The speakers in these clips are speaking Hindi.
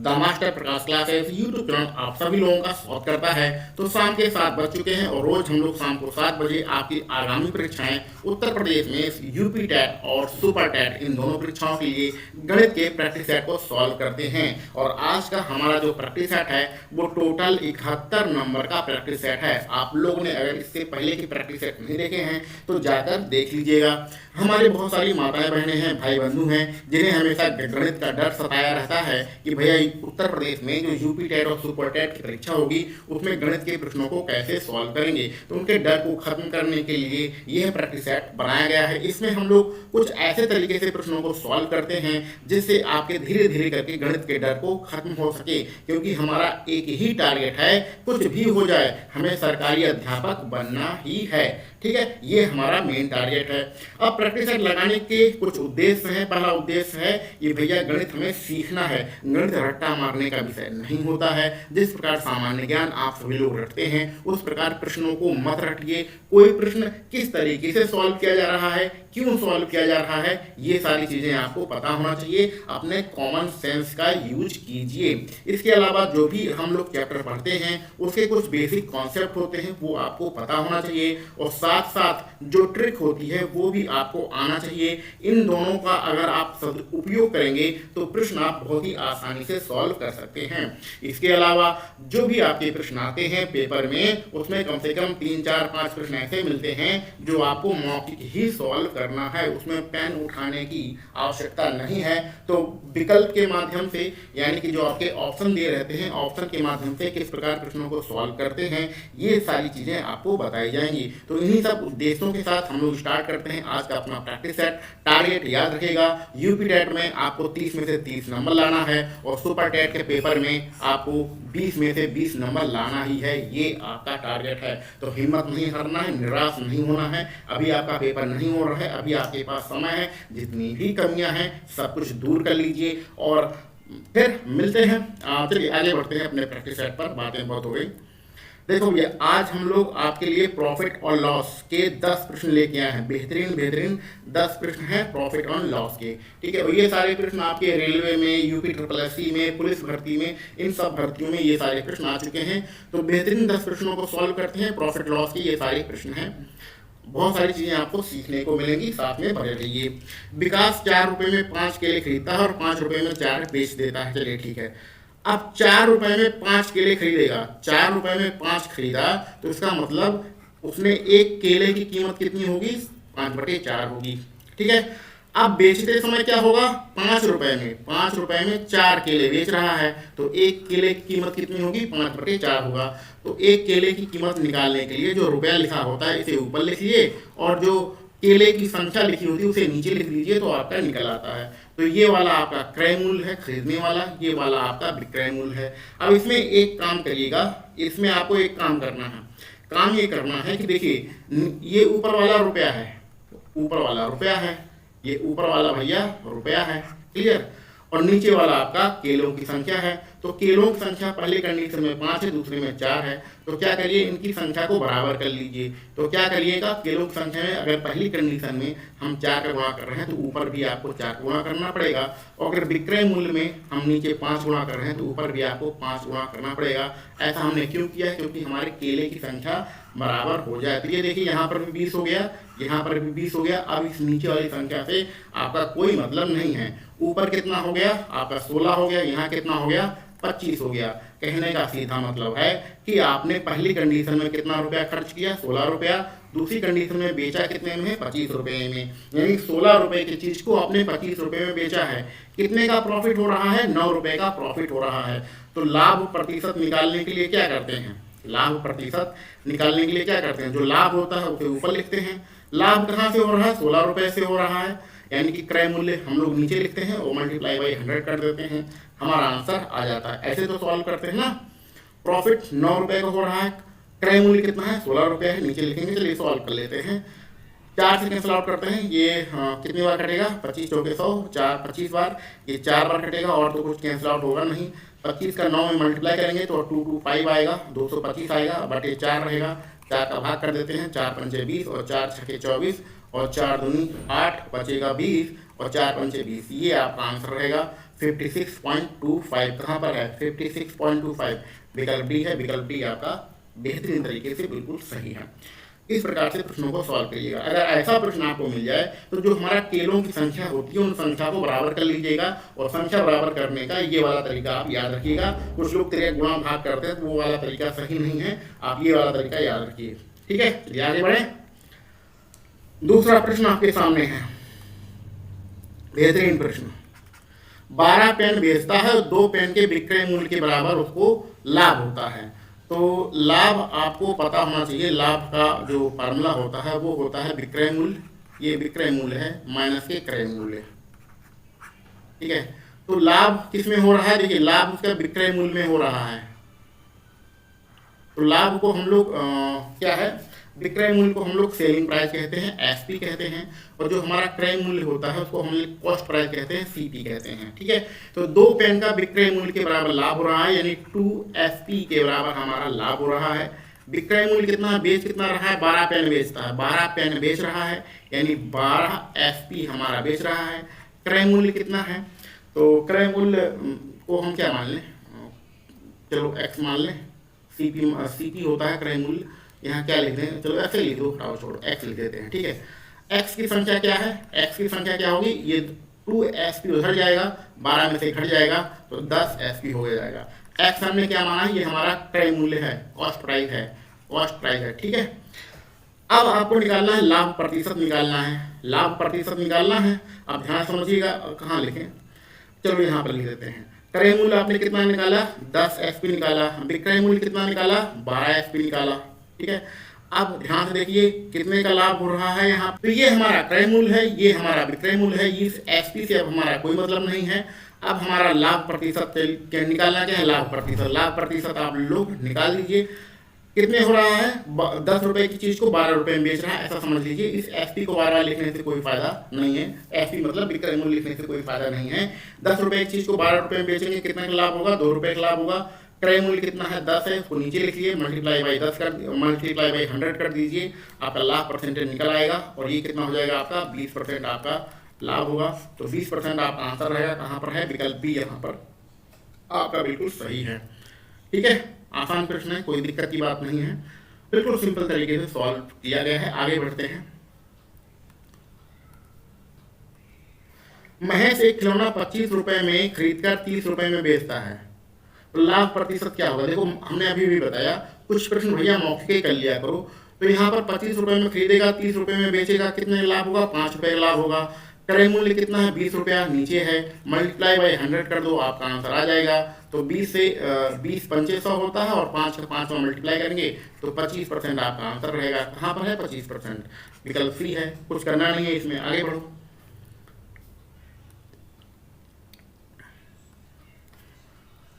The master Prakash classes YouTube channel आप सभी लोगों का स्वागत करता है। तो शाम के 7 बज चुके हैं और रोज हम लोग शाम को 7 बजे आपकी आगामी परीक्षाएं उत्तर प्रदेश में यूपी टेट और सुपर टेट इन दोनों परीक्षाओं के लिए गणित के प्रैक्टिस सेट को सॉल्व करते हैं। और आज का हमारा जो प्रैक्टिस सेट है वो टोटल 71 नंबर का प्रैक्टिस सेट है। आप लोगों ने अगर इससे पहले की प्रैक्टिस सेट नहीं देखे हैं तो जाकर देख लीजिएगा। हमारे बहुत सारी माताएं बहनें हैं, भाई बंधु हैं जिन्हें हमेशा गणित का डर सताया रहता है कि भैया उत्तर प्रदेश में जो यूपी टेट और सुपर टेट की परीक्षा होगी उसमें गणित के प्रश्नों को कैसे सॉल्व करेंगे। तो उनके डर को खत्म करने के लिए यह प्रैक्टिस सेट बनाया गया है। इसमें हम लोग कुछ ऐसे तरीके से प्रश्नों को सॉल्व करते हैं जिससे आपके धीरे धीरे करके गणित के डर को खत्म हो सके, क्योंकि हमारा एक ही टारगेट है, कुछ भी हो जाए हमें सरकारी अध्यापक बनना ही है। ठीक है, ये हमारा मेन टारगेट है। अब प्रैक्टिस सेट लगाने के कुछ उद्देश्य हैं। पहला उद्देश्य है ये भैया गणित हमें सीखना है, गणित रट्टा मारने का विषय नहीं होता है। जिस प्रकार सामान्य ज्ञान आप सभी लोग रटते हैं उस प्रकार प्रश्नों को मत रटिए। कोई प्रश्न किस तरीके से सॉल्व किया जा रहा है, क्यों सॉल्व किया जा रहा है, ये सारी चीजें आपको पता होना चाहिए। अपने कॉमन सेंस का यूज कीजिए। इसके अलावा जो भी हम लोग चैप्टर पढ़ते हैं उसके कुछ बेसिक कॉन्सेप्ट होते हैं वो आपको पता होना चाहिए, और साथ साथ जो ट्रिक होती है वो भी आपको आना चाहिए। इन दोनों का अगर आप उपयोग करेंगे तो प्रश्न आप बहुत ही आसानी से सॉल्व कर सकते हैं। इसके अलावा जो भी आपके प्रश्न आते हैं पेपर में उसमें कम से कम 3, 4, 5 प्रश्न ऐसे मिलते हैं जो आपको मौखिक ही सॉल्व करना है, उसमें पेन उठाने की आवश्यकता नहीं है। तो विकल्प के माध्यम से, यानी कि जो आपके ऑप्शन दिए रहते हैं, ऑप्शन के माध्यम से किस प्रकार प्रश्नों को सॉल्व करते हैं ये सारी चीजें आपको बताई जाएंगी। तो इन्हीं सब उद्देश्यों के साथ हम लोग स्टार्ट करते हैं आज का अपना प्रैक्टिस सेट। टारगेट याद रखेगा, यूपी टेट में आपको 30 में से 30 नंबर लाना है और सुपर टेट के पेपर में आपको 20 में से 20 नंबर लाना ही है। ये आपका टारगेट है। तो हिम्मत नहीं हारना है, निराश नहीं होना है। अभी आपका पेपर नहीं हो रहा है, अभी आपके पास समय है, जितनी भी कमियां हैं सब कुछ दूर कर लीजिए और फिर मिलते हैं। चलिए आगे बढ़ते हैं अपने प्रैक्टिस सेट पर। बातें बहुत हो गई। देखो भैया, आज हम लोग आपके लिए प्रॉफिट और लॉस के 10 प्रश्न लेके आए हैं। बेहतरीन 10 प्रश्न हैं प्रॉफिट और लॉस के। ठीक है, और ये सारे प्रश्न आपके रेलवे में, यूपी SSC में, पुलिस भर्ती में, इन सब भर्तियों में ये सारे प्रश्न आ चुके हैं। तो बेहतरीन 10 प्रश्नों को सॉल्व करते हैं। प्रॉफिट लॉस के ये सारे प्रश्न हैं। बहुत सारी चीजें आपको सीखने को मिलेंगी, साथ में बने रहिए। विकास 4 रुपए में 5 केले खरीदता है और 5 रुपए में 4 बेच देता है। चलिए ठीक है, अब 4 रुपए में 5 केले खरीदेगा, 4 रुपए में 5 खरीदा तो इसका मतलब उसने एक केले की कीमत कितनी होगी, 5/4 होगी। ठीक है, अब बेचते समय क्या होगा, 5 रुपए में 4 केले बेच रहा है तो एक केले की कीमत कितनी होगी, 5/4 होगा। तो एक केले की कीमत निकालने के लिए जो रुपया लिखा होता है इसे ऊपर लिखिए और जो केले की संख्या लिखी होती है उसे नीचे लिख लीजिए तो आपका निकल आता है। तो ये वाला आपका क्रय मूल्य है खरीदने वाला, ये वाला आपका विक्रय मूल्य है। अब इसमें एक काम करिएगा, इसमें आपको एक काम करना है। काम ये करना है कि देखिए ये ऊपर वाला रुपया है, ऊपर वाला रुपया है, ये ऊपर वाला भैया रुपया है, क्लियर, और नीचे वाला आपका केलों की संख्या है। तो केलों की संख्या पहले कंडीशन में 5 है, दूसरे में 4 है। तो क्या करिए, इनकी संख्या को बराबर कर लीजिए। तो क्या करिएगा, केलों की संख्या में अगर पहली कंडीशन में हम 4 का गुणा कर रहे हैं तो ऊपर भी आपको 4 का गुणा करना पड़ेगा, और अगर विक्रय मूल्य में हम नीचे 5 गुणा कर रहे हैं तो ऊपर भी आपको 5 गुणा करना पड़ेगा। ऐसा हमने क्यों किया है, क्योंकि हमारे केले की संख्या बराबर हो जाए। तो ये देखिए यहाँ पर भी 20 हो गया, यहाँ पर भी 20 हो गया। अब इस नीचे वाली संख्या से आपका कोई मतलब नहीं है। ऊपर कितना हो गया आपका 16 हो गया, यहाँ कितना हो गया 25 हो गया। कहने का सीधा मतलब है कि आपने पहली कंडीशन में कितना रुपया खर्च किया, 16 रुपया, दूसरी कंडीशन में बेचा कितने में, 25 रुपए में। यानी 16 रुपए की चीज को आपने 25 रुपए में बेचा है। कितने का प्रॉफिट हो रहा है, 9 रुपए का प्रॉफिट हो रहा है। तो लाभ प्रतिशत निकालने के लिए क्या करते हैं, लाभ प्रतिशत निकालने के लिए क्या करते हैं, जो लाभ होता है उसे ऊपर लिखते हैं। लाभ कहाँ से हो रहा है, 16 रुपए से हो रहा है, यानी कि क्रय मूल्य हम लोग नीचे लिखते हैं और मल्टीप्लाई बाई 100 कर देते हैं, हमारा आंसर आ जाता है। ऐसे तो सॉल्व करते हैं ना। प्रॉफिट 9 रुपए का हो रहा है, क्रय मूल्य कितना है, 16 रुपए है, नीचे लिखेंगे। चलिए सॉल्व कर लेते हैं। 4 से कैंसिल आउट करते हैं, ये कितनी बार कटेगा, 25 चौके 100, 4 25 बार, ये 4 बार कटेगा और तो कुछ कैंसिल आउट होगा नहीं। 25 का 9 में मल्टीप्लाई करेंगे तो 225 आएगा, 225 आएगा, बटे 4 रहेगा, 4 का भाग कर देते हैं, 4 पंचे 20 और 4 छके 24 और 4 दूनी 8, बचेगा 20 और 4 पंचे 20। ये आपका आंसर रहेगा। 56.25 कहाँ पर है? 56.25 विकल्प डी है। विकल्प डी आपका बेहतरीन तरीके से बिल्कुल सही है। इस प्रकार से प्रश्नों को सॉल्व करिएगा। अगर ऐसा प्रश्न आपको मिल जाए तो जो हमारा केलों की संख्या होती है उन संख्या को बराबर कर लीजिएगा, और संख्या बराबर करने का ये वाला तरीका आप याद रखिएगा। कुछ लोग तेरे गुणा भाग करते हैं तो वो वाला तरीका सही नहीं है, आप ये वाला तरीका याद रखिए। ठीक है, चलिए आगे बढ़े। दूसरा प्रश्न आपके सामने है, बेहतरीन प्रश्न। 12 पेन बेचता है और 2 पेन के विक्रय मूल्य के बराबर उसको लाभ होता है। तो लाभ आपको पता होना चाहिए। लाभ का जो फार्मूला होता है वो होता है विक्रय मूल्य, ये विक्रय मूल्य है माइनस के क्रय मूल्य। ठीक है, तो लाभ किस में हो रहा है? देखिए लाभ उसका विक्रय मूल्य में हो रहा है। तो लाभ को हम लोग क्या है, विक्रय मूल्य को हम लोग सेलिंग प्राइस कहते हैं, एसपी कहते हैं, और जो हमारा क्रय मूल्य होता है उसको हम लोग कॉस्ट प्राइस कहते हैं, सीपी कहते हैं। ठीक है, तो 2 पेन का विक्रय मूल्य के बराबर लाभ हो रहा है, यानी 2SP के बराबर हमारा लाभ हो रहा है। विक्रय मूल्य कितना, बेच कितना रहा है? 12 पेन बेचता है, 12 पेन बेच रहा है, यानी 12SP हमारा बेच रहा है। क्रय मूल्य कितना है? तो क्रय मूल्य को हम क्या मान लें, चलो एक्स मान लें। सीपी होता है क्रय मूल्य, यहाँ क्या लिख दें, चलो ऐसे लिख दो, हटाओ छोड़ो, एक्स लिख देते हैं। ठीक है, एक्स की संख्या क्या है? एक्स की संख्या क्या होगी? ये 2SP उधर जाएगा, 12 में से घट जाएगा तो 10SP हो जाएगा। एक्स हमने क्या माना है? ये हमारा क्रय मूल्य है, कॉस्ट प्राइस है, कॉस्ट प्राइस है। ठीक है, अब आपको निकालना है लाभ प्रतिशत निकालना है, लाभ प्रतिशत निकालना है। अब ध्यान समझिएगा, कहाँ लिखें, चलो यहाँ पर लिख देते हैं। क्रय मूल्य आपने कितना निकाला? 10SP निकाला। विक्रय मूल्य कितना निकाला? 12SP निकाला। ठीक है, अब ध्यान से देखिए कितने का लाभ हो रहा है यहाँ। तो ये हमारा क्रय मूल्य है, ये हमारा विक्रय मूल्य है, इस एसपी से अब हमारा कोई मतलब नहीं है। अब हमारा लाभ प्रतिशत निकालना क्या है? लाभ प्रतिशत। लाभ प्रतिशत आप लोग निकाल लीजिए, कितने हो रहा है? 10 रुपए की चीज को 12 रुपए में बेच रहा है, ऐसा समझ लीजिए। इस एसपी को 12 लिखने से कोई फायदा नहीं है, एसपी मतलब विक्रय मूल्य लिखने से कोई फायदा नहीं है। 10 रुपए की चीज को 12 रुपए में बेचेंगे, कितने का लाभ होगा? 2 रुपए का लाभ होगा। क्रय मूल्य कितना है? 10 है, उसको नीचे लिख लीजिए, मल्टीप्लाई बाई 10 कर, मल्टीप्लाई बाई 100 कर दीजिए, आपका लाभ परसेंटेज निकल आएगा, और ये कितना हो जाएगा आपका? 20% आपका लाभ होगा। तो 20% आपका आंसर रहेगा, कहाँ पर है? विकल्प बी यहाँ पर आपका बिल्कुल सही है। ठीक है, आसान प्रश्न है, कोई दिक्कत की बात नहीं है, बिल्कुल सिंपल तरीके से सॉल्व किया गया है। आगे बढ़ते हैं। महेश एक खिलौना 25 रुपए में खरीदकर 30 रुपए में बेचता है, तो लाभ प्रतिशत क्या होगा? देखो हमने अभी भी बताया, कुछ प्रश्न भैया मौखिक कर लिया करो। तो यहाँ पर 25 रुपए में खरीदेगा, 30 रुपए में बेचेगा, कितने लाभ होगा? 5 रुपए लाभ होगा। क्रय मूल्य कितना है? 20 रुपया, नीचे है, मल्टीप्लाई बाई 100 कर दो, आपका आंसर आ जाएगा। तो 20 से 20 500 होता है, और 5 का 5 में मल्टीप्लाई करेंगे तो 25% आपका आंसर रहेगा। कहाँ पर है? 25%, विकल्प सी है, कुछ करना नहीं है इसमें। आगे बढ़ो।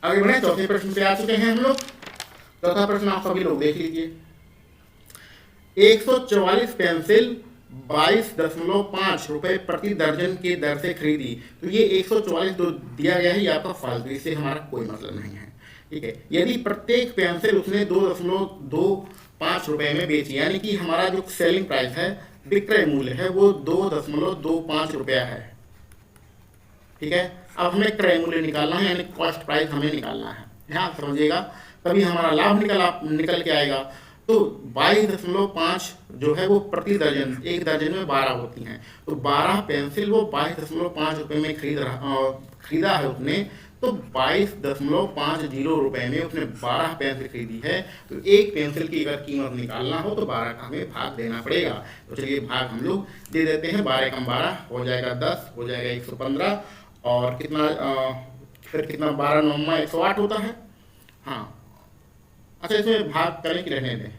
आगे बढ़े, चौथे प्रश्न पे आ चुके हैं हम लोग। चौथा प्रश्न आप सभी लोग देख लीजिए। 144 पेंसिल 22.5 रुपए प्रति दर्जन के दर से खरीदी, तो ये 144 जो दिया गया है ये आपका फालतू, इससे हमारा कोई मतलब नहीं है। ठीक है, यदि प्रत्येक पेंसिल उसने 2.25 रुपए में बेची, यानी कि हमारा जो सेलिंग प्राइस है, विक्रय मूल्य है, वो 2.25 रुपया है। ठीक है, अब हमें क्रय मूल्य निकालना है, यानी कॉस्ट प्राइस हमें निकालना है। ध्यान समझिएगा, तभी हमारा लाभ निकल के आएगा। तो 22.5 जो है वो प्रति दर्जन, एक दर्जन में 12 होती हैं, तो 12 पेंसिल वो 22.5 रुपए में खरीदा है उसने, तो 22.50 रुपए में उसने 12 पेंसिल खरीदी है। तो एक पेंसिल की अगर कीमत निकालना हो तो 12 का हमें भाग देना पड़ेगा। तो चलिए भाग हम लोग दे देते हैं, 12 कम 12 हो जाएगा 10, हो जाएगा 115, और कितना फिर कितना 12 9 108 होता है। हाँ, अच्छा इसमें भाग करें कि रहने दें?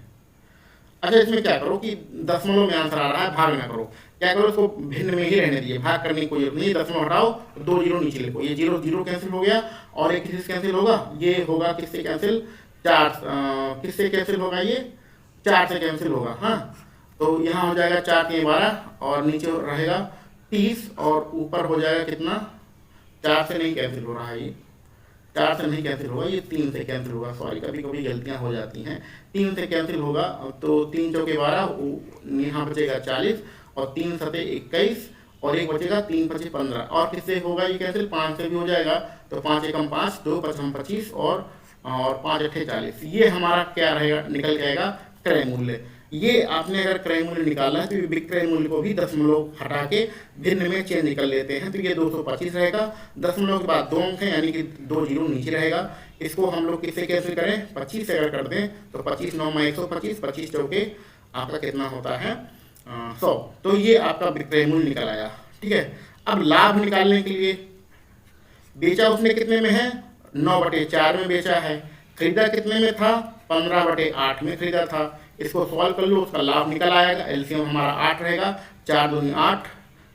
अच्छा इसमें क्या करो कि दशमलव में आंसर आ रहा है, भाग ना करो, क्या करो इसको भिन्न में ही रहने दीजिए, भाग करने की कोई जरूरत नहीं। दशमलव हटाओ, 2 जीरो नीचे लिखो, ये 0 0 कैंसिल हो गया, और एक किससे कैंसिल होगा? ये होगा किससे कैंसिल? 4 किससे कैंसिल होगा? ये 4 से कैंसिल होगा। हाँ, तो यहाँ हो जाएगा 4 के 12, और नीचे रहेगा 30, और ऊपर हो जाएगा कितना? 4 से नहीं कैंसिल हो रहा है, ये 4 से नहीं कैंसिल होगा, ये 3 से कैंसिल होगा। सॉरी, कभी कभी गलतियां हो जाती हैं, 3 से कैंसिल होगा, तो 3 चौके 12, यहाँ बचेगा 40, और 3 सते 21, और एक बचेगा 3 5 15, और किससे होगा ये कैंसिल, 5 से भी हो जाएगा, तो 5 एकम 5, 2 पचम 25 और 5 अट्ठे 40। ये हमारा क्या रहेगा, निकल जाएगा क्रय मूल्य। ये आपने अगर क्रय मूल्य निकाला है तो ये विक्रय मूल्य को भी दशमलव हटा के भिन्न में चेंज कर लेते हैं, तो ये 225 रहेगा। दशमलव के बाद 2 अंक है यानी कि 2 जीरो नीचे रहेगा। इसको हम लोग किससे कैंसिल करें, 25 से अगर कर दें तो 25 9 में 125, 25 चौके आपका कितना होता है 100। तो ये आपका विक्रय मूल्य निकल आया। ठीक है, अब लाभ निकालने के लिए बेचा उसने कितने में है, 9/4 में बेचा है। खरीदा कितने में था, 15/8 में खरीदा था। इसको सॉल्व कर लो, उसका लाभ निकल आएगा। एलसीएम हमारा 8 रहेगा, 4 दूनी 8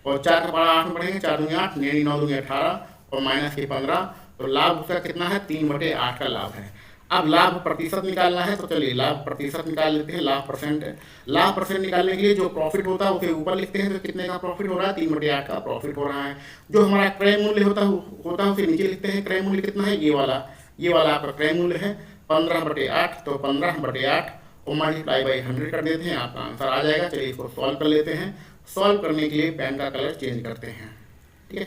और 4 का पड़ा 8 में पढ़ेंगे, 4 दूनी 8, 9 दूनी 18 और माइनस के 15, तो लाभ उसका कितना है, 3/8 का लाभ है। अब लाभ प्रतिशत निकालना है, तो चलिए लाभ प्रतिशत निकाल लेते हैं। लाभ परसेंट है, लाभ परसेंट निकालने के लिए जो प्रॉफिट होता है उसे ऊपर लिखते हैं, तो कितने का प्रॉफिट हो रहा है, 3/8 का प्रॉफिट हो रहा है। जो हमारा क्रय मूल्य होता है उसे नीचे लिखते हैं। क्रय मूल्य कितना है, ये वाला आपका क्रय मूल्य है 15/8, तो 15/8 और मल्टीप्लाई बाई 100 कर देते हैं, आपका आंसर आ जाएगा। चलिए इसको सॉल्व कर लेते हैं। सॉल्व करने के लिए पेन का कलर चेंज करते हैं। ठीक है,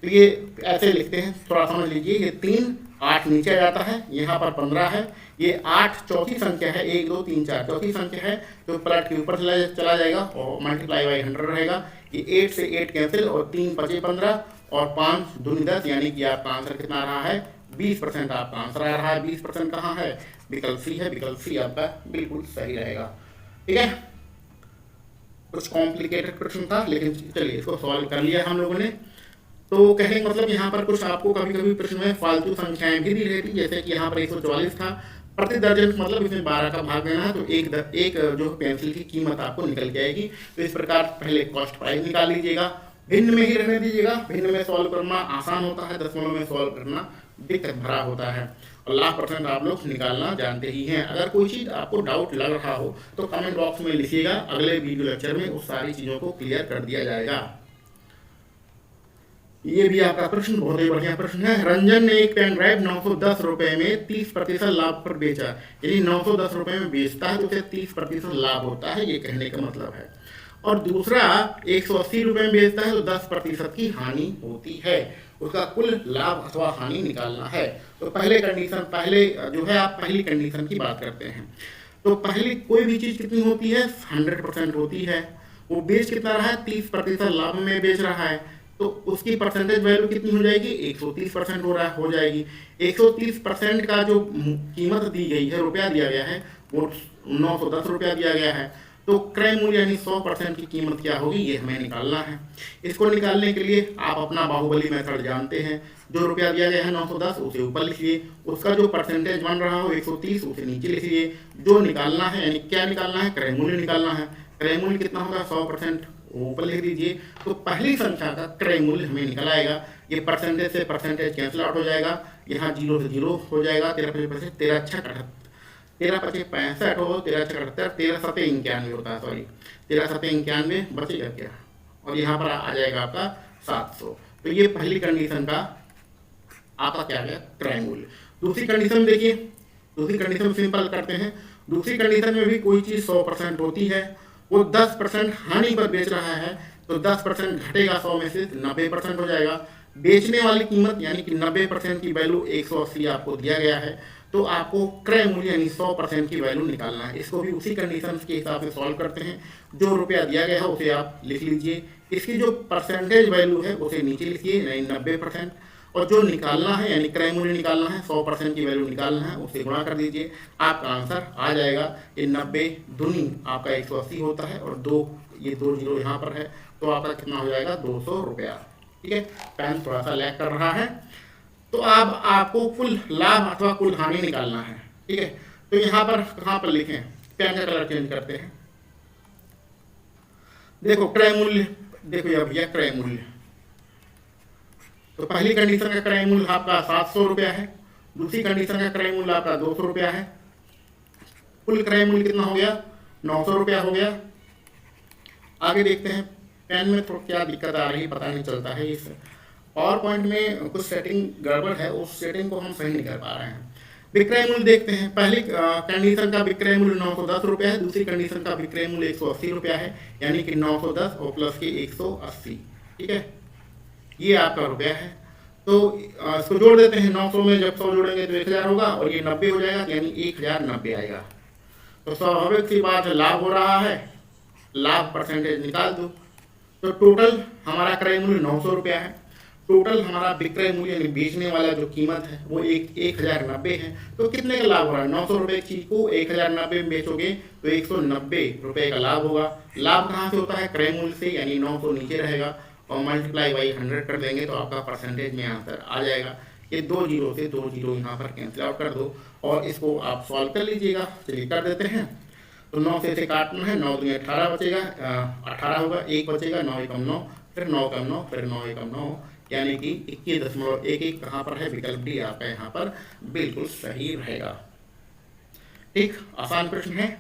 तो ये ऐसे लिखते हैं, थोड़ा समझ लीजिए। ये 3 8 नीचे आ जाता है, यहाँ पर 15 है, ये 8 चौथी संख्या है, 1 2 3 4 चौथी संख्या है, तो पलट के ऊपर चला जाएगा और मल्टीप्लाई बाई 100 रहेगा। ये 8 से 8 कैंसिल और 3 5 15 और 5 दूनी 10, यानी कि आपका आंसर कितना आ रहा है, 20% आपका आंसर आ रहा है। 20% कहाँ है, विकल्प सी है। विकल्प सी आपका बिल्कुल सही रहेगा। ठीक है, कुछ कॉम्प्लिकेटेड प्रश्न था, लेकिन चलिए इसको सॉल्व कर लिया हम लोगों ने। तो कहने का मतलब यहाँ पर कुछ आपको कभी कभी प्रश्न में फालतू संख्याएं भी दी रहती, जैसे कि यहाँ पर 144 था, प्रति दर्जन मतलब इसमें 12 का भाग देना है, तो एक जो पेंसिल की कीमत आपको निकल के आएगी। तो इस प्रकार पहले कॉस्ट प्राइस निकाल लीजिएगा, भिन्न में ही रहने दीजिएगा। भिन्न में सॉल्व करना आसान होता है, दशमलव में सॉल्व करना दिक्कत भरा होता है। और लाभ परसेंट आप लोग निकालना जानते ही हैं। अगर कोई चीज़ आपको डाउट लग रहा हो तो कमेंट बॉक्स में लिखिएगा, अगले वीडियो लेक्चर में उस सारी चीज़ों को क्लियर कर दिया जाएगा। ये भी आपका प्रश्न बहुत ही बढ़िया प्रश्न है। रंजन ने एक पेन ड्राइव 910 रुपए में 30% लाभ पर बेचा, यानी 910 रुपए में बेचता है तो उसे 30% लाभ होता है, ये कहने का मतलब है। और दूसरा 180 रुपए में बेचता है तो 10% की हानि होती है। उसका कुल लाभ अथवा हानि निकालना है। तो पहले जो है आप पहली कंडीशन की बात करते हैं। तो पहली कोई भी चीज़ कितनी होती है, 100% होती है। वो बेच कितना रहा है, 30% लाभ में बेच रहा है, तो उसकी परसेंटेज वैल्यू कितनी हो जाएगी, 130% हो जाएगी। 130% का जो कीमत दी गई है, रुपया दिया गया है, वो 910 रुपया दिया गया है। तो क्रय मूल्य यानी 100% की कीमत क्या होगी, ये हमें निकालना है। इसको निकालने के लिए आप अपना बाहुबली मेथड जानते हैं। जो रुपया दिया गया है 910 उसे ऊपर लिखिए, उसका जो परसेंटेज बन रहा हो 130 उसे नीचे लिखिए। जो निकालना है यानी क्या निकालना है, क्रय मूल्य निकालना है। क्रय मूल्य कितना होगा, 100% ऊपर लिख दीजिए। तो पहली संख्या का क्रय मूल्य हमें निकल आएगा। ये परसेंटेज से परसेंटेज कैंसिल आउट हो जाएगा, यहाँ 0 से 0 हो जाएगा। 13 5 13 6 13 5 65 हो, 13 6 78, 13 7 91 होता है, सॉरी 13 7 91 बचेगा क्या, और यहाँ पर आ जाएगा आपका 700। तो ये पहली कंडीशन का आपका क्या है, क्रय मूल्य। दूसरी कंडीशन देखिए, दूसरी कंडीशन सिंपल करते हैं। दूसरी कंडीशन में भी कोई चीज़ 100% होती है, वो 10% हानि पर बेच रहा है, तो 10% घटेगा 100 में से 90% हो जाएगा। बेचने वाली कीमत यानी कि 90% की वैल्यू 180 आपको दिया गया है, तो आपको क्रय मूल्य यानी 100% की वैल्यू निकालना है। इसको भी उसी कंडीशन के हिसाब से सॉल्व करते हैं। जो रुपया दिया गया है उसे आप लिख लीजिए, इसकी जो परसेंटेज वैल्यू है उसे नीचे लिखिए यानी 90%, और जो निकालना है यानी क्रय मूल्य निकालना है, 100% की वैल्यू निकालना है, उसे गुणा कर दीजिए, आपका आंसर आ जाएगा। ये 90 दूनी आपका 180 होता है और 2 ये 2 जीरो यहाँ पर है, तो आपका कितना हो जाएगा, 200 रुपया। ठीक है, पेन थोड़ा सा लैग कर रहा है। तो अब आपको कुल लाभ अथवा कुल हानि निकालना है। ठीक है, तो यहाँ पर कहाँ पर लिखें, पेन का कलर चेंज करते हैं। देखो क्रय मूल्य, देखो यह भैया क्रय मूल्य, तो पहली कंडीशन का क्रय मूल्य आपका 700 रुपया है, दूसरी कंडीशन का क्रय मूल्य आपका 200 रुपया है। कुल क्रय मूल्य कितना हो गया, 900 रुपया हो गया। आगे देखते हैं, पेन में तो क्या दिक्कत आ रही है पता नहीं चलता है। इस पावर पॉइंट में कुछ सेटिंग गड़बड़ है, उस सेटिंग को हम सही नहीं कर पा रहे हैं। विक्रय मूल्य देखते हैं। पहली कंडीशन का विक्रय मूल्य 910 रुपया है, दूसरी कंडीशन का विक्रय मूल्य 180 रुपया है, यानी कि 910 और प्लस के 180। ठीक है, ये आपका रुपया है। तो इसको जोड़ देते हैं, 900 में जब 100 जोड़ेंगे तो 1000 होगा और ये 90 हो जाएगा, यानी 1090 आएगा। तो स्वाभाविक सी बात है, लाभ हो रहा है, लाभ परसेंटेज निकाल दो। तो टोटल हमारा क्रय मूल्य 900 रुपया है, टोटल हमारा विक्रय मूल्य यानी बेचने वाला जो कीमत है वो 1090 है। तो कितने का लाभ हो रहा है? 900 रुपये की चीज को 1090 में बेचोगे तो 190 रुपये का लाभ होगा। लाभ कहाँ से होता है? क्रय मूल्य से, यानी 900 नीचे रहेगा और मल्टीप्लाई बाई 100 कर देंगे तो आपका परसेंटेज में आंसर आ जाएगा। ये 2 जीरो से 2 जीरो यहाँ पर कैंसिल आउट कर दो और इसको आप सॉल्व कर लीजिएगा। चलिए कर देते हैं। तो 9 से इसे काटना है, 9 दूनी 18 बचेगा, 18 होगा, 1 बचेगा, 9 एकम 9, फिर 9 कम 9, फिर 9 एकम 9, यानी कि 21.11 कहाँ पर है? विकल्प डी आपका यहाँ पर बिल्कुल सही रहेगा। ठीक, आसान प्रश्न है,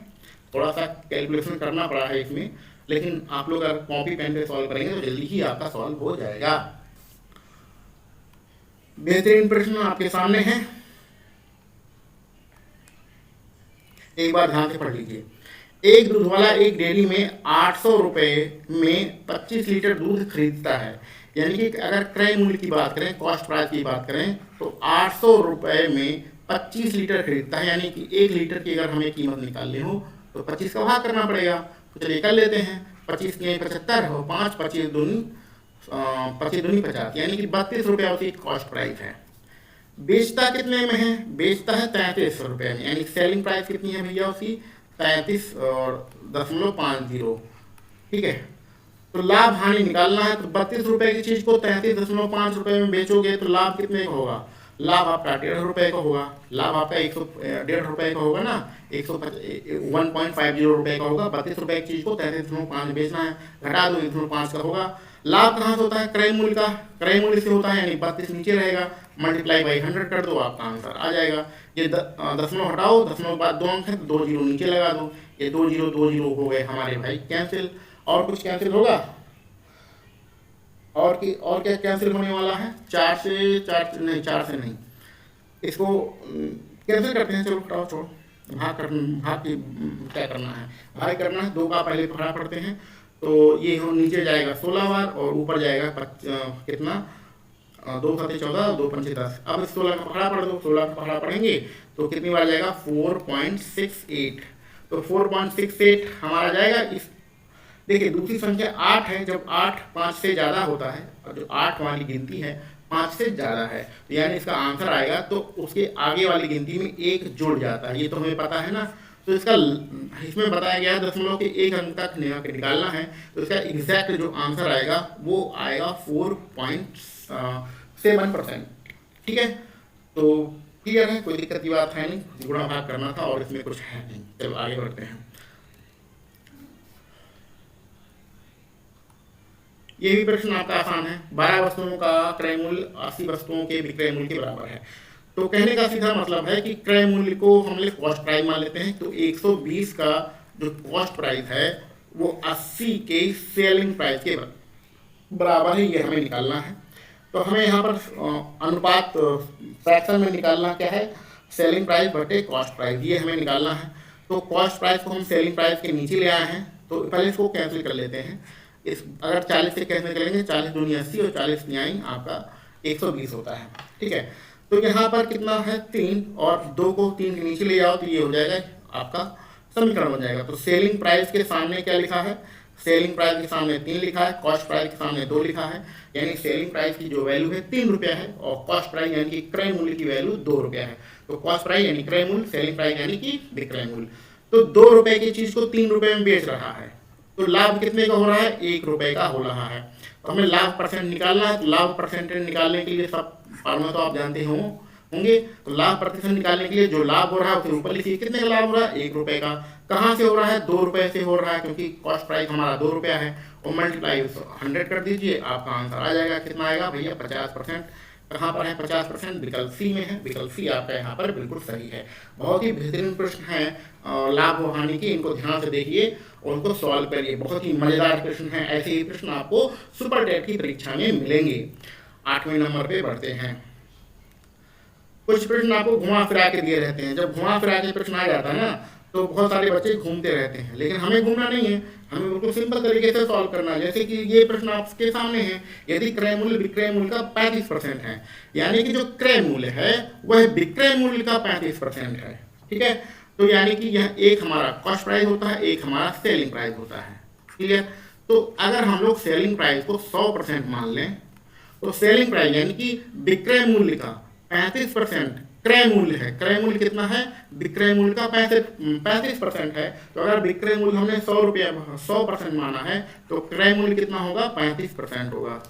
थोड़ा सा कैलकुलेशन करना पड़ा है इसमें, लेकिन आप लोग अगर कॉपी पेन पे सॉल्व करेंगे तो जल्दी ही आपका सॉल्व हो जाएगा। बेहतरीन प्रश्न आपके सामने है, एक बार ध्यान से पढ़ लीजिए। एक दूध वाला एक डेयरी में 800 रुपए में 25 लीटर दूध खरीदता है, यानी कि अगर क्रय मूल्य की बात करें, कॉस्ट प्राइस की बात करें, तो 800 रुपए में 25 लीटर खरीदता है, यानी कि 1 लीटर की अगर हमें कीमत निकालनी हो तो 25 का भाग करना पड़ेगा। तो चलिए कर लेते हैं, 25 के 75 और 5 25 दूनी 50, यानी कि 32 रुपया उसकी कॉस्ट प्राइस है। बेचता कितने में है? बेचता है 33 रुपये में, यानी सेलिंग प्राइस कितनी है भैया उसकी? 33.50। ठीक है, तो लाभ हानि निकालना है। तो 32 रुपए की चीज को 33.5 रुपए में बेचोगे तो लाभ कितने का होगा? लाभ आपका 1.5 रुपए का होगा। लाभ आपका 1.5 रुपए का होगा ना, 1.50 रुपए का होगा। 32 रुपए की चीज को 33.5 बेचना है, घटा दो, 1.5 का होगा। लाभ कहाँ से होता है? क्रय मूल्य का, क्रय मूल्य से होता है, यानी 32 नीचे रहेगा, मल्टीप्लाई बाई 100 कर दो, आपका आंसर आ जाएगा। ये दशमलव हटाओ, दशमलव के बाद 2 अंक है, 2 जीरो नीचे लगा दो, ये 2 जीरो हो गए हमारे भाई कैंसिल। और कुछ कैंसिल होगा? और क्या कैंसिल होने वाला है? 4 से नहीं, इसको कैंसिल करते हैं। चलो हटाओ, छोड़ो, भाग की क्या करना है? भाग करना है, 2 का पहले पढ़ा पढ़ते हैं। तो ये नीचे जाएगा 16 बार और ऊपर जाएगा कितना? 2 7 14, 2 5 10। अब 16 का पढ़ा पढ़ दो, 16 का पढ़ा पढ़ेंगे तो कितनी बार जाएगा? 4.68। तो 4.68 हमारा जाएगा। इस देखिए दूसरी संख्या 8 है, जब 8 5 से ज़्यादा होता है और जो 8 वाली गिनती है 5 से ज़्यादा है, तो यानी इसका आंसर आएगा तो उसके आगे वाली गिनती में 1 जुड़ जाता है। ये तो हमें पता है ना। तो इसका इसमें बताया गया है दशमलव के 1 अंक तक निकालना है, तो इसका एग्जैक्ट जो आंसर आएगा वो आएगा 4.7%। ठीक है, तो क्लियर है, कोई दिक्कत की बात है नहीं, गुणा भाग करना था और इसमें कुछ है नहीं। चलो आगे बढ़ते हैं। ये भी प्रश्न आपका आसान है। 12 वस्तुओं का क्रय मूल्य 80 वस्तुओं के विक्रय मूल्य के बराबर है। तो कहने का सीधा मतलब है कि क्रय मूल्य को हम लोग कॉस्ट प्राइस मान लेते हैं। तो 120 का जो कॉस्ट प्राइस है वो 80 के सेलिंग प्राइस के बराबर है, ये हमें निकालना है। तो हमें यहाँ पर अनुपात फ्रैक्शन में निकालना क्या है? सेलिंग प्राइस बटे कॉस्ट प्राइस, ये हमें निकालना है। तो कॉस्ट प्राइस को हम सेलिंग प्राइस के नीचे ले आए हैं, तो पहले इसको कैंसिल कर लेते हैं। इस अगर 40 से कैंसिल करेंगे, 40 दूनी 80 और 40 न्याई आपका 120 होता है। ठीक है, तो यहाँ पर कितना है? 3 और 2 को 3 के नीचे ले जाओ तो ये हो जाएगा आपका समीकरण बन जाएगा। तो सेलिंग प्राइस के सामने क्या लिखा है? सेलिंग प्राइस के सामने 3 लिखा है, कॉस्ट प्राइस के सामने 2 लिखा है, यानी सेलिंग प्राइस की जो वैल्यू है 3 रुपया है और कॉस्ट प्राइस यानी कि क्रय मूल्य की वैल्यू 2 रुपया है। तो कॉस्ट प्राइस यानी क्रय मूल्य, सेलिंग प्राइस यानी कि विक्रय मूल्य। तो 2 रुपए की चीज को 3 रुपए में बेच रहा है, तो लाभ कितने का हो रहा है? 1 रुपए का हो रहा है। तो हमें लाभ परसेंट निकालना है। तो लाभ परसेंटेज निकालने के लिए सब फॉर्मूला तो आप जानते होंगे। तो लाभ प्रतिशत निकालने के लिए जो लाभ हो रहा है उसे ऊपर लिखिए। कितने का लाभ हो रहा है? 1 रुपए का। कहाँ से हो रहा है? 2 रुपए से हो रहा है, क्योंकि कॉस्ट प्राइस हमारा 2 रुपया है और मल्टीप्लाई 100 कर दीजिए, आपका आंसर आ जाएगा। कितना आएगा भैया? 50%। कहाँ पर है 50%? विकल्प सी में है। विकल्प सी आपका यहाँ पर बिल्कुल सही है। बहुत ही बेहतरीन प्रश्न है लाभ और हानि के, इनको ध्यान से देखिए और उनको सॉल्व करिए। बहुत ही मजेदार प्रश्न है। ऐसे ही प्रश्न आपको सुपर टेट की परीक्षा में मिलेंगे। 8वें नंबर पे बढ़ते हैं। कुछ प्रश्न आपको घुमा फिरा के दिए रहते हैं। जब घुमा फिरा के प्रश्न आ जाता है ना, तो बहुत सारे बच्चे घूमते रहते हैं, लेकिन हमें घूमना नहीं है, हमें बिल्कुल सिंपल तरीके से सॉल्व करना है। जैसे कि ये प्रश्न आपके सामने है, यदि क्रय मूल्य विक्रय मूल्य का 35% है, यानी कि जो क्रय मूल्य है वह विक्रय मूल्य का 35% है, ठीक है। तो यानी कि यह एक हमारा कॉस्ट प्राइस होता है, एक हमारा सेलिंग प्राइस होता है, क्लियर। तो अगर हम लोग सेलिंग प्राइस को 100% मान लें, तो सेलिंग प्राइस यानी कि विक्रय मूल्य का 35% क्रय मूल्य है। क्रय मूल्य कितना है? विक्रय मूल्य का 35% है। तो अगर विक्रय मूल्य हमने 100% माना है, तो क्रय मूल्य कितना होगा? 35% होगा।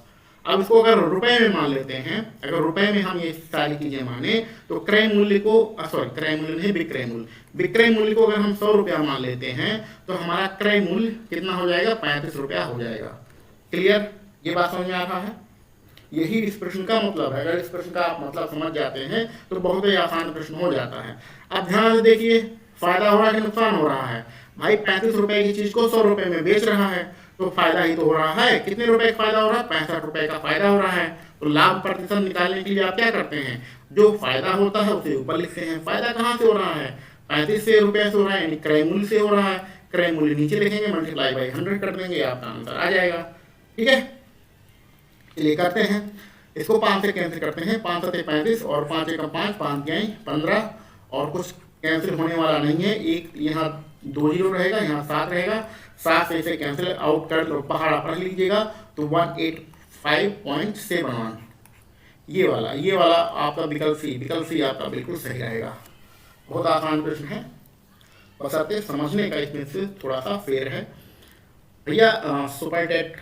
अब इसको अगर रुपए में मान लेते हैं, अगर रुपए में हम ये सारी चीजें माने, तो क्रय मूल्य को क्रय मूल्य नहीं, विक्रय मूल्य, विक्रय मूल्य को अगर हम 100 रुपया मान लेते हैं, तो हमारा क्रय मूल्य कितना हो जाएगा? 35 रुपया हो जाएगा। क्लियर? ये बात समझ में आ रहा है? यही इस प्रश्न का मतलब है। अगर इस प्रश्न का आप मतलब समझ जाते हैं तो बहुत ही आसान प्रश्न हो जाता है। अब ध्यान से देखिए, फायदा हो रहा है कि नुकसान हो रहा है? भाई 35 रुपए की चीज को 100 रुपए में बेच रहा है, तो फायदा ही तो हो रहा है। कितने रुपए का फायदा हो रहा है? 65 रुपए का फायदा हो रहा है। तो लाभ प्रतिशत निकालने के लिए आप क्या करते हैं? जो फायदा होता है उसे ऊपर लिखते हैं। फायदा कहाँ से हो रहा है? 35 रुपए से हो रहा है, यानी क्रय मूल्य से हो रहा है। क्रय मूल्य नीचे लिखेंगे, मल्टीप्लाई बाई 100 कर देंगे, आपका आंसर आ जाएगा। ठीक है, चलिए करते हैं इसको। 5 से कैंसिल करते हैं, 5 7 35 और 5 1 5, 5 गए 15, और कुछ कैंसिल होने वाला नहीं है। एक यहाँ 2 जीरो रहेगा, यहाँ 7 रहेगा, 7 से इसे कैंसिल आउट कर लो, पहाड़ा पढ़ लीजिएगा, तो 185.71 ये वाला आपका विकल्प सी आपका बिल्कुल सही रहेगा। बहुत आसान प्रश्न है, बशर्ते समझने का इसमें से थोड़ा सा फेर है। भैया सुपर टेट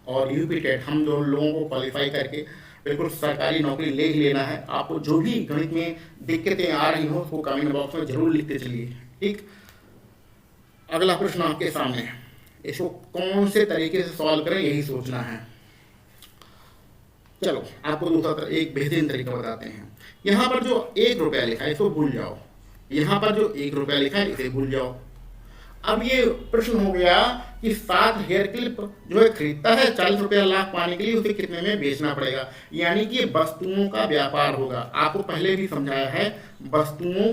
और यूपी टेट हम दोनों लोगों को क्वालिफाई करके बिल्कुल सरकारी नौकरी ले ही लेना है। आपको जो भी गणित में दिक्कतें आ रही हो उसको कमेंट बॉक्स में जरूर लिखते चलिए, ठीक। अगला प्रश्न आपके सामने है, इसको कौन से तरीके से सॉल्व करें यही सोचना है। चलो आपको दूसरा एक बेहतरीन तरीका बताते हैं। यहाँ पर जो 1 रुपया लिखा है इसको भूल जाओ, यहाँ पर जो 1 रुपया लिखा है इसे भूल जाओ। अब ये प्रश्न हो गया कि 7 हेयर क्लिप जो है खरीदता है 40 रुपया लाभ पाने के लिए, उसे कितने में बेचना पड़ेगा। यानी कि ये वस्तुओं का व्यापार होगा। आपको पहले भी समझाया है, वस्तुओं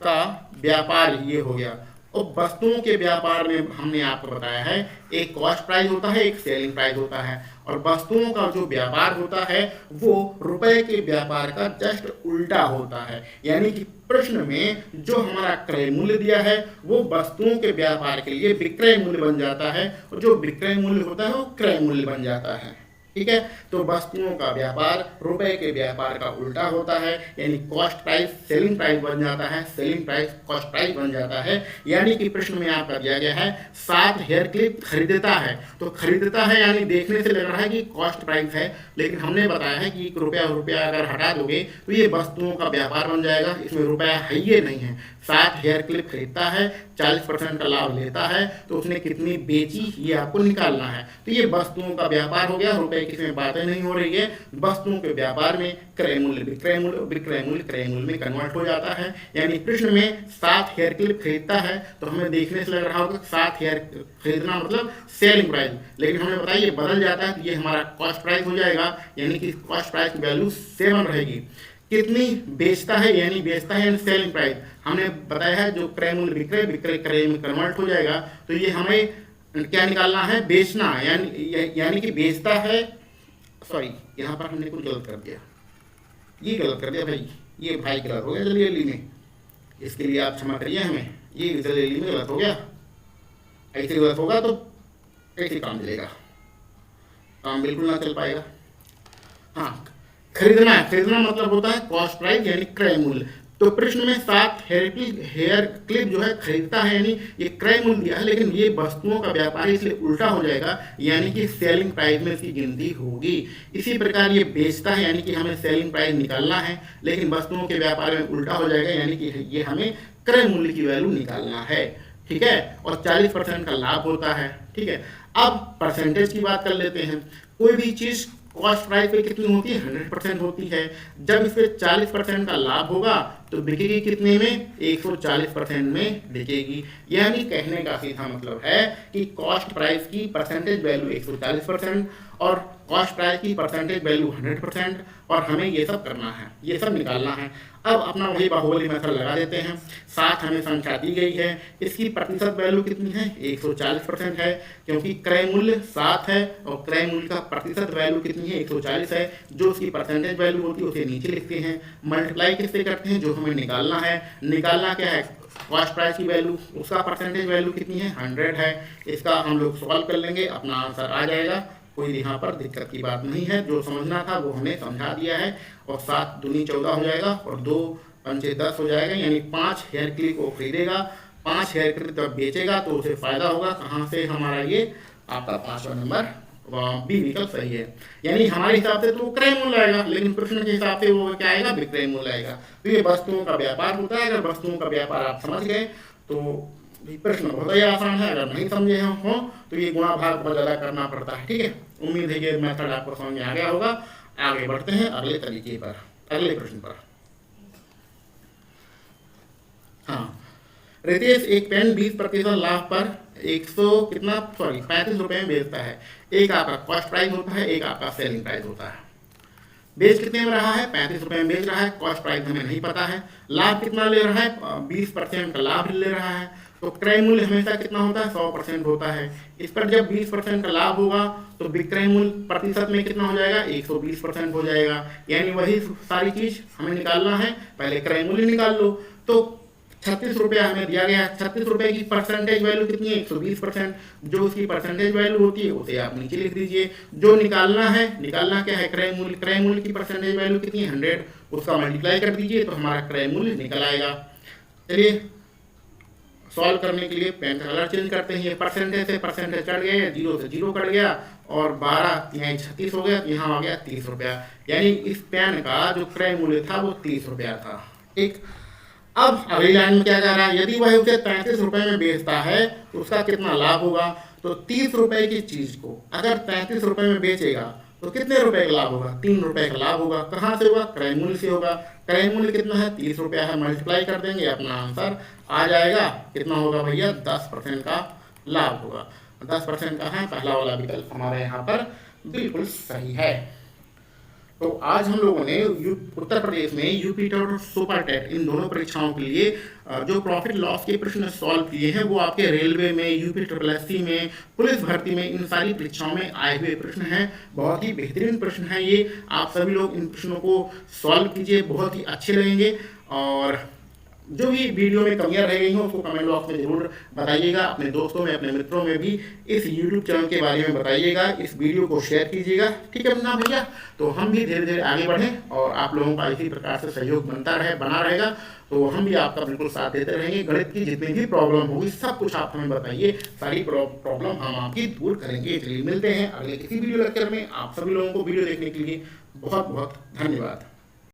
का व्यापार ये हो गया। और वस्तुओं के व्यापार में हमने आपको बताया है, एक कॉस्ट प्राइस होता है, एक सेलिंग प्राइस होता है। और वस्तुओं का जो व्यापार होता है वो रुपए के व्यापार का जस्ट उल्टा होता है। यानी कि प्रश्न में जो हमारा क्रय मूल्य दिया है वो वस्तुओं के व्यापार के लिए विक्रय मूल्य बन जाता है, और जो विक्रय मूल्य होता है वो क्रय मूल्य बन जाता है। ठीक है, तो वस्तुओं का व्यापार रुपए के व्यापार का उल्टा होता है, यानी कॉस्ट प्राइस सेलिंग प्राइस बन जाता है, सेलिंग प्राइस कॉस्ट प्राइस बन जाता है। यानी कि प्रश्न में आपका दिया गया है 7 हेयर क्लिप खरीदता है, तो खरीदता है यानी देखने से लग रहा है कि कॉस्ट प्राइस है, लेकिन हमने बताया है कि रुपया अगर हटा दोगे तो ये वस्तुओं का व्यापार बन जाएगा, इसमें रुपया है ये नहीं है। 7 हेयर क्लिप खरीदता है, 40% का लाभ लेता है, तो उसने कितनी बेची ये आपको निकालना है। तो ये वस्तुओं का व्यापार हो गया, रुपए की इसमें बातें नहीं हो रही है। वस्तुओं के व्यापार में क्रय मूल्य विक्रय मूल्य, विक्रय मूल्य क्रय मूल्य में कन्वर्ट हो जाता है। यानी प्रश्न में 7 हेयर क्लिप खरीदता है, तो हमें देखने से लग रहा होगा 7 हेयर खरीदना मतलब सेलिंग प्राइस, लेकिन हमें बताया ये बदल जाता है, तो ये हमारा कॉस्ट प्राइस हो जाएगा। यानी कि कॉस्ट प्राइस की वैल्यू 7 रहेगी। कितनी बेचता है, यानी बेचता है यानी सेलिंग प्राइस हमने बताया है, जो क्रय मूल्य विक्रय, विक्रय क्रय में कन्वर्ट हो जाएगा। तो ये हमें क्या निकालना है? बेचना, यानी कि बेचता है, सॉरी यहाँ पर हमने कुछ गलत कर दिया, ये गलत कर दिया भाई, ये भाई गलत हो गया जल्दी में, इसके लिए आप क्षमा करिए हमें, ये जल्दी में गलत हो गया। ऐसे गलत होगा तो कैसे काम चलेगा, काम बिल्कुल ना चल पाएगा। हाँ, खरीदना मतलब होता है कॉस्ट प्राइस यानी क्रय मूल्य। तो प्रश्न में 7 हेयर क्लिप जो है खरीदता है, यानी ये क्रय मूल्य दिया है, लेकिन ये वस्तुओं का व्यापार इसलिए उल्टा हो जाएगा, यानी कि सेलिंग प्राइस में इसकी गिनती होगी। इसी प्रकार ये बेचता है, यानी कि हमें सेलिंग प्राइस निकालना है, लेकिन वस्तुओं के व्यापार में उल्टा हो जाएगा, यानी कि ये हमें क्रय मूल्य की वैल्यू निकालना है। ठीक है, और 40% का लाभ होता है। ठीक है, अब परसेंटेज की बात कर लेते हैं। कोई भी चीज कॉस्ट प्राइस पे कितनी होती है? 100% होती है। जब इस पे 40% का लाभ होगा तो बिकेगी कितने में? 140% में बिकेगी। यानी कहने का सीधा मतलब है कि कॉस्ट प्राइस की परसेंटेज वैल्यू 140% और कॉस्ट प्राइस की परसेंटेज वैल्यू 100% और हमें ये सब करना है, ये सब निकालना है। अब अपना वही बाहुबली मेथड लगा देते हैं। 7 हमें संख्या दी गई है, इसकी प्रतिशत वैल्यू कितनी है, 140% है, क्योंकि क्रय मूल्य 7 है और क्रय मूल्य का प्रतिशत वैल्यू कितनी है, 140 है। जो उसकी परसेंटेज वैल्यू होती है उसे नीचे लिखते हैं, मल्टीप्लाई किससे करते हैं, जो हमें निकालना है। निकालना क्या है, कॉस्ट प्राइस की वैल्यू, उसका परसेंटेज वैल्यू कितनी है, 100 है। इसका हम लोग सॉल्व कर लेंगे, अपना आंसर आ जाएगा, कोई यहाँ पर दिक्कत की बात नहीं है। जो समझना था वो हमने समझा दिया है। और 7 दूनी 14 हो जाएगा और 2 पंचे 10 हो जाएगा, यानी 5 हेयर क्लिप को खरीदेगा, 5 हेयर क्लिप जब बेचेगा तो उसे फायदा होगा। कहाँ से, हमारा ये आपका 5वां नंबर बी विकल्प सही है। यानी हमारे हिसाब से तो क्रय मूल्य आएगा, लेकिन प्रश्न के हिसाब से वो क्या आएगा, विक्रय मूल्य आएगा। तो ये वस्तुओं का व्यापार होता है। अगर वस्तुओं का व्यापार आप समझ गए तो प्रश्न बहुत ही आसान है। अगर नहीं समझे हो तो ये गुणा भाग बहुत ज़्यादा करना पड़ता है। ठीक है, उम्मीद है ये मेथड आपको समझ में आ गया होगा। आगे बढ़ते हैं अगले तरीके पर, अगले प्रश्न पर। हाँ, रितेश एक पेन 20% लाभ पर 35 रुपए में बेचता है। एक आपका कॉस्ट प्राइस होता है, एक आपका सेलिंग प्राइस होता है। बेच कितने में रहा है, 35 रुपए में बेच रहा है। कॉस्ट प्राइस हमें नहीं पता है। लाभ कितना ले रहा है, 20% का लाभ ले रहा है। तो क्रय मूल्य हमेशा कितना होता है, 100% होता है। इस पर जब 20% का लाभ होगा तो विक्रय मूल्य प्रतिशत में कितना हो जाएगा, 120% हो जाएगा। यानी वही सारी चीज हमें निकालना है। पहले क्रय मूल्य निकाल लो। तो 36 रुपया हमें दिया गया है। 36 रुपए की परसेंटेज वैल्यू कितनी है, 120%। जो उसकी परसेंटेज वैल्यू होती है उसे आप नीचे लिख दीजिए। जो निकालना है, निकालना क्या है, क्रय मूल्य। क्रय मूल्य की परसेंटेज वैल्यू कितनी है, 100, उसका मल्टीप्लाई कर दीजिए तो हमारा क्रय मूल्य निकल आएगा। चलिए सॉल्व करने के लिए पेन का कलर चेंज करते हैं। ये परसेंटेज से परसेंटेज कट गया, 0 से 0 कट गया और 12 यहाँ 36 हो गया, यहाँ आ गया 30 रुपया। यानी इस पेन का जो क्रय मूल्य था वो 30 रुपया था। ठीक, अब अगली लाइन में क्या कह रहा है, यदि वह उसे 35 रुपए में बेचता है तो उसका कितना लाभ होगा। तो 30 रुपए की चीज को अगर 35 रुपए में बेचेगा तो कितने रुपए का लाभ होगा, 3 रुपए का लाभ होगा। कहाँ से होगा, क्रय मूल्य से होगा। क्रय मूल्य कितना है, 30 रुपया है। मल्टीप्लाई कर देंगे, अपना आंसर आ जाएगा। कितना होगा भैया, 10% का लाभ होगा। 10% का है, पहला वाला विकल्प हमारे यहाँ पर बिल्कुल सही है। तो आज हम लोगों ने उत्तर प्रदेश में यूपी टेट और सुपर टेट इन दोनों परीक्षाओं के लिए जो प्रॉफिट लॉस के प्रश्न सॉल्व किए हैं वो आपके रेलवे में, यूपी SSC में, पुलिस भर्ती में, इन सारी परीक्षाओं में आए हुए प्रश्न हैं। बहुत ही बेहतरीन प्रश्न हैं ये। आप सभी लोग इन प्रश्नों को सॉल्व कीजिए, बहुत ही अच्छे लगेंगे। और जो भी वीडियो में कमियां रह गई हों उसको कमेंट बॉक्स में जरूर बताइएगा। अपने दोस्तों में, अपने मित्रों में भी इस YouTube चैनल के बारे में बताइएगा। इस वीडियो को शेयर कीजिएगा। ठीक है ना भैया, तो हम भी धीरे धीरे आगे बढ़ें और आप लोगों का इसी प्रकार से सहयोग बना रहेगा। तो हम भी आपका बिल्कुल साथ देते रहेंगे। गणित की जितनी भी प्रॉब्लम होगी सब कुछ आप हमें बताइए, सारी प्रॉब्लम हम आपकी दूर करेंगे। चलिए मिलते हैं अगले किसी वीडियो लेक्चर में। आप सभी लोगों को वीडियो देखने के लिए बहुत बहुत धन्यवाद।